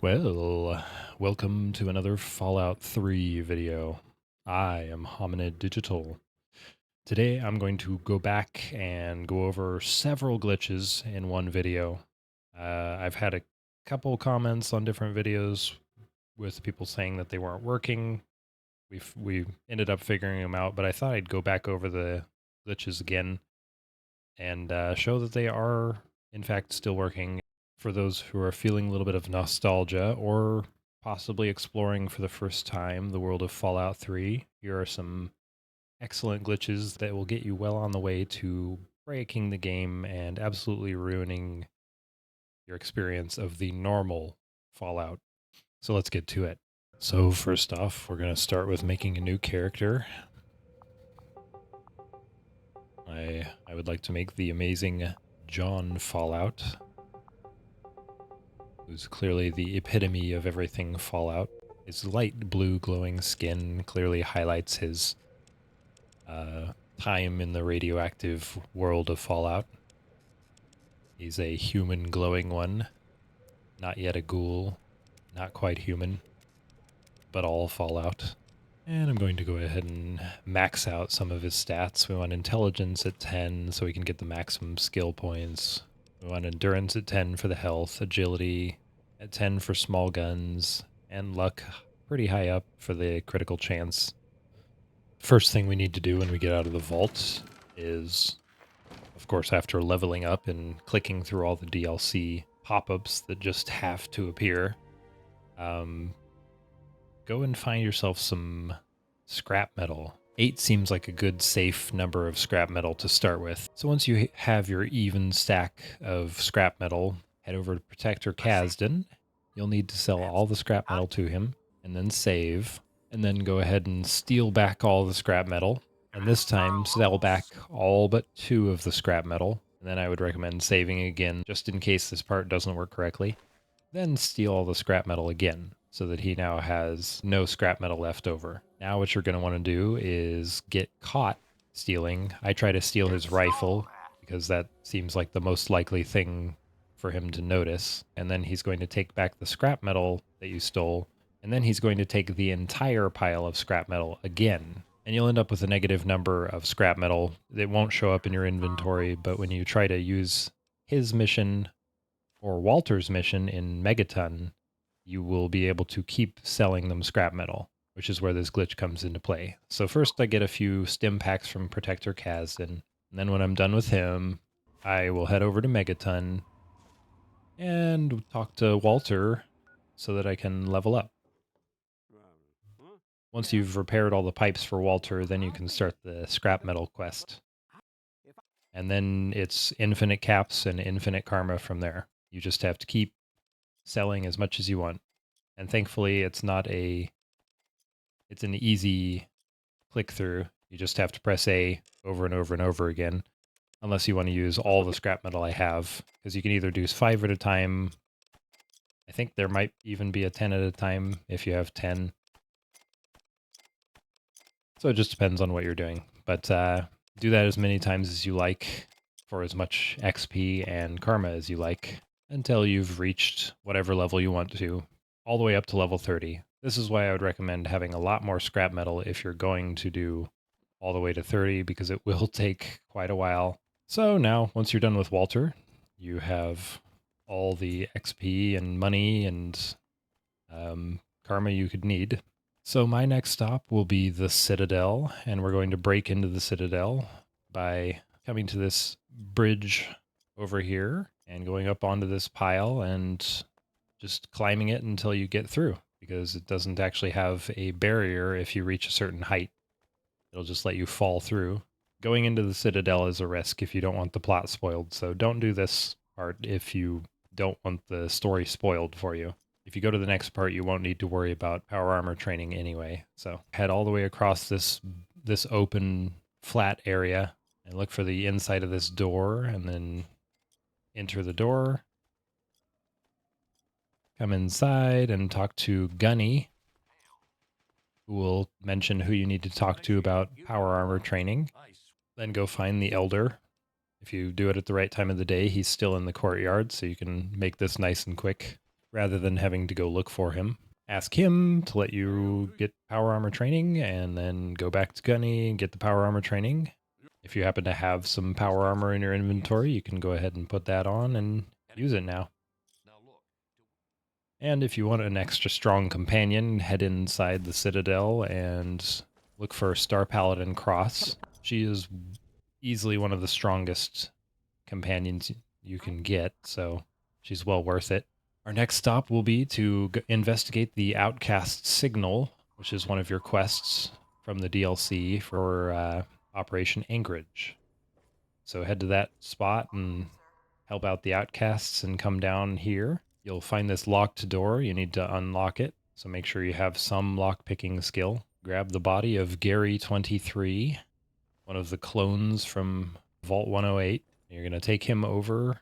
Well, welcome to another Fallout 3 video. I am Hominid Digital. Today I'm going to go back and go over several glitches in one video. I've had a couple comments on different videos with people saying that they weren't working. We ended up figuring them out, but I thought I'd go back over the glitches again and show that they are in fact still working. For those who are feeling a little bit of nostalgia or possibly exploring for the first time the world of Fallout 3, here are some excellent glitches that will get you well on the way to breaking the game and absolutely ruining your experience of the normal Fallout. So let's get to it. So first off, we're going to start with making a new character. I would like to make the amazing John Fallout, who's clearly the epitome of everything Fallout. His light blue glowing skin clearly highlights his time in the radioactive world of Fallout. He's a human glowing one, not yet a ghoul, not quite human, but all Fallout. And I'm going to go ahead and max out some of his stats. We want intelligence at 10 so we can get the maximum skill points. We want endurance at 10 for the health, agility at 10 for small guns, and luck pretty high up for the critical chance. First thing we need to do when we get out of the vault is, of course, after leveling up and clicking through all the DLC pop-ups that just have to appear, go and find yourself some scrap metal. 8 seems like a good safe number of scrap metal to start with. So once you have your even stack of scrap metal, head over to Protector Kasdan. You'll need to sell all the scrap metal to him, and then save, and then go ahead and steal back all the scrap metal, and this time sell back all but 2 of the scrap metal, and then I would recommend saving again just in case this part doesn't work correctly. Then steal all the scrap metal again, so that he now has no scrap metal left over. Now what you're going to want to do is get caught stealing. I try to steal his rifle, because that seems like the most likely thing for him to notice. And then he's going to take back the scrap metal that you stole, and then he's going to take the entire pile of scrap metal again. And you'll end up with a negative number of scrap metal. It won't show up in your inventory, but when you try to use his mission or Walter's mission in Megaton, you will be able to keep selling them scrap metal, which is where this glitch comes into play. So first I get a few stim packs from Protector Kasdan, and then when I'm done with him, I will head over to Megaton and talk to Walter so that I can level up. Once you've repaired all the pipes for Walter, then you can start the scrap metal quest. And then it's infinite caps and infinite karma from there. You just have to keep selling as much as you want. And thankfully it's an easy click through. You just have to press A over and over and over again, unless you want to use all the scrap metal I have, because you can either do 5 at a time. I think there might even be a 10 at a time if you have 10. So it just depends on what you're doing. But do that as many times as you like for as much XP and karma as you like until you've reached whatever level you want to, all the way up to level 30. This is why I would recommend having a lot more scrap metal if you're going to do all the way to 30, because it will take quite a while. So now, once you're done with Walter, you have all the XP and money and karma you could need. So my next stop will be the Citadel, and we're going to break into the Citadel by coming to this bridge over here and going up onto this pile and just climbing it until you get through, because it doesn't actually have a barrier if you reach a certain height. It'll just let you fall through. Going into the Citadel is a risk if you don't want the plot spoiled, so don't do this part if you don't want the story spoiled for you. If you go to the next part, you won't need to worry about power armor training anyway. So head all the way across this open flat area and look for the inside of this door, and then enter the door. Come inside and talk to Gunny, who will mention who you need to talk to about power armor training. Then go find the Elder. If you do it at the right time of the day, he's still in the courtyard, so you can make this nice and quick. rather than having to go look for him. Ask him to let you get power armor training, and then go back to Gunny and get the power armor training. If you happen to have some power armor in your inventory, you can go ahead and put that on and use it now. And if you want an extra strong companion, head inside the Citadel and look for Star Paladin Cross. She is easily one of the strongest companions you can get, so she's well worth it. Our next stop will be to investigate the Outcast Signal, which is one of your quests from the DLC for Operation Anchorage. So head to that spot and help out the outcasts and come down here. You'll find this locked door. You need to unlock it, so make sure you have some lock-picking skill. Grab the body of Gary 23, one of the clones from Vault 108. You're going to take him over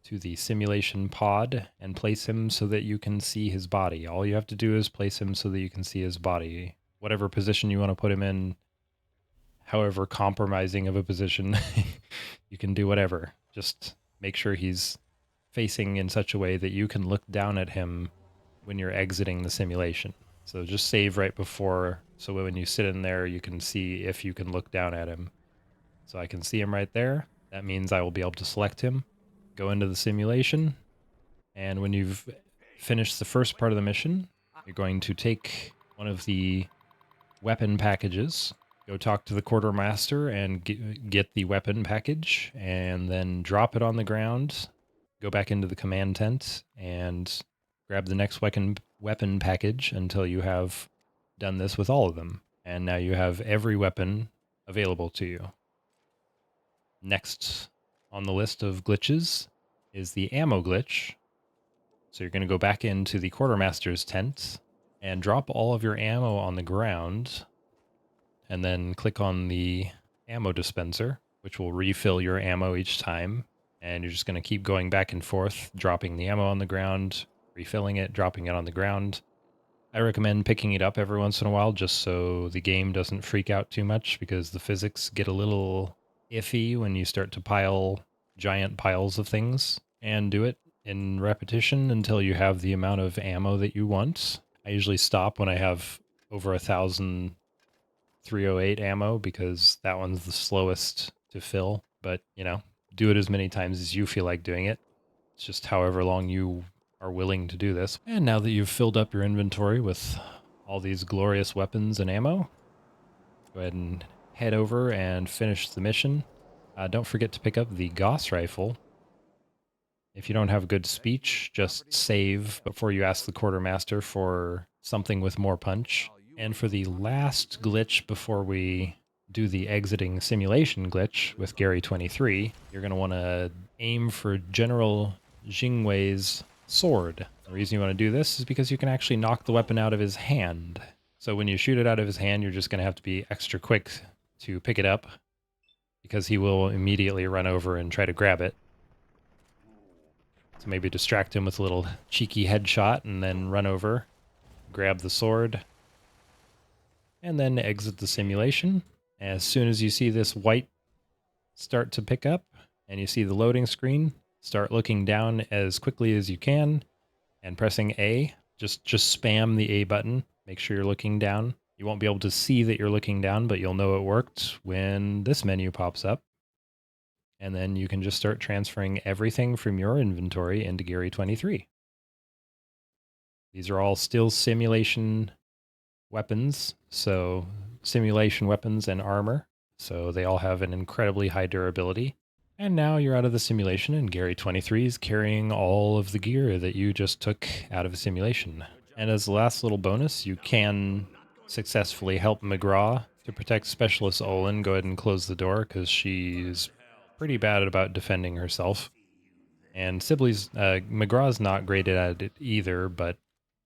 to the simulation pod and place him so that you can see his body. All you have to do is place him so that you can see his body. Whatever position you want to put him in, however compromising of a position, you can do whatever. Just make sure he's facing in such a way that you can look down at him when you're exiting the simulation. So just save right before, so when you sit in there, you can see if you can look down at him. So I can see him right there. That means I will be able to select him, go into the simulation, and when you've finished the first part of the mission, you're going to take one of the weapon packages, go talk to the quartermaster and get the weapon package, and then drop it on the ground, go back into the command tent, and grab the next weapon package until you have done this with all of them. And now you have every weapon available to you. Next on the list of glitches is the ammo glitch. So you're going to go back into the quartermaster's tent and drop all of your ammo on the ground, and then click on the ammo dispenser, which will refill your ammo each time. And you're just going to keep going back and forth, dropping the ammo on the ground, refilling it, dropping it on the ground. I recommend picking it up every once in a while just so the game doesn't freak out too much, because the physics get a little iffy when you start to pile giant piles of things, and do it in repetition until you have the amount of ammo that you want. I usually stop when I have over 1,000 308 ammo, because that one's the slowest to fill. But, you know, do it as many times as you feel like doing it. It's just however long you are willing to do this. And now that you've filled up your inventory with all these glorious weapons and ammo, go ahead and head over and finish the mission. Don't forget to pick up the Gauss rifle. If you don't have good speech, just save before you ask the quartermaster for something with more punch. And for the last glitch before we do the exiting simulation glitch with Gary 23, you're going to want to aim for General Jingwei's sword. The reason you want to do this is because you can actually knock the weapon out of his hand. So when you shoot it out of his hand, you're just going to have to be extra quick to pick it up, because he will immediately run over and try to grab it. So maybe distract him with a little cheeky headshot and then run over, grab the sword, and then exit the simulation. As soon as you see this white start to pick up and you see the loading screen, start looking down as quickly as you can and pressing A. Just spam the A button. Make sure you're looking down. You won't be able to see that you're looking down, but you'll know it worked when this menu pops up. And then you can just start transferring everything from your inventory into Gary 23. These are all still simulation weapons, so simulation weapons and armor, so they all have an incredibly high durability. And now you're out of the simulation, and Gary 23 is carrying all of the gear that you just took out of a simulation. And as the last little bonus, you can successfully help McGraw to protect Specialist Olin. Go ahead and close the door, because she's pretty bad about defending herself. And Sibley's, McGraw's not great at it either, but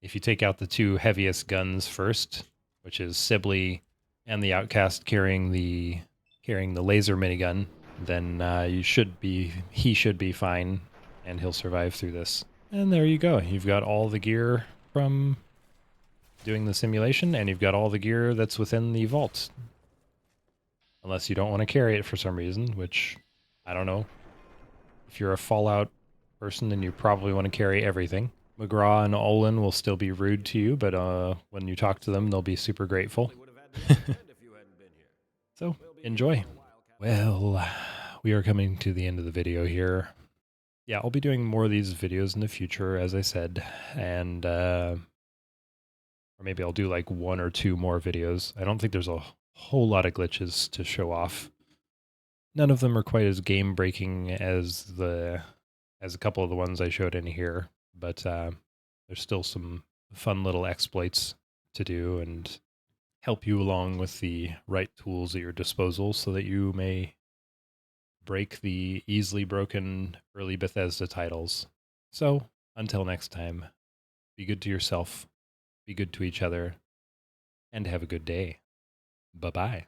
if you take out the two heaviest guns first, which is Sibley and the Outcast carrying the laser minigun, then he should be fine, and he'll survive through this. And there you go. You've got all the gear from doing the simulation, and you've got all the gear that's within the vault. Unless you don't want to carry it for some reason, which I don't know. If you're a Fallout person, then you probably want to carry everything. McGraw and Olin will still be rude to you, but when you talk to them, they'll be super grateful. So, enjoy. Well, we are coming to the end of the video here. Yeah, I'll be doing more of these videos in the future, as I said, and or maybe I'll do like 1 or 2 more videos. I don't think there's a whole lot of glitches to show off. None of them are quite as game breaking as a couple of the ones I showed in here, but there's still some fun little exploits to do and help you along with the right tools at your disposal so that you may break the easily broken early Bethesda titles. So, until next time, be good to yourself, be good to each other, and have a good day. Bye bye.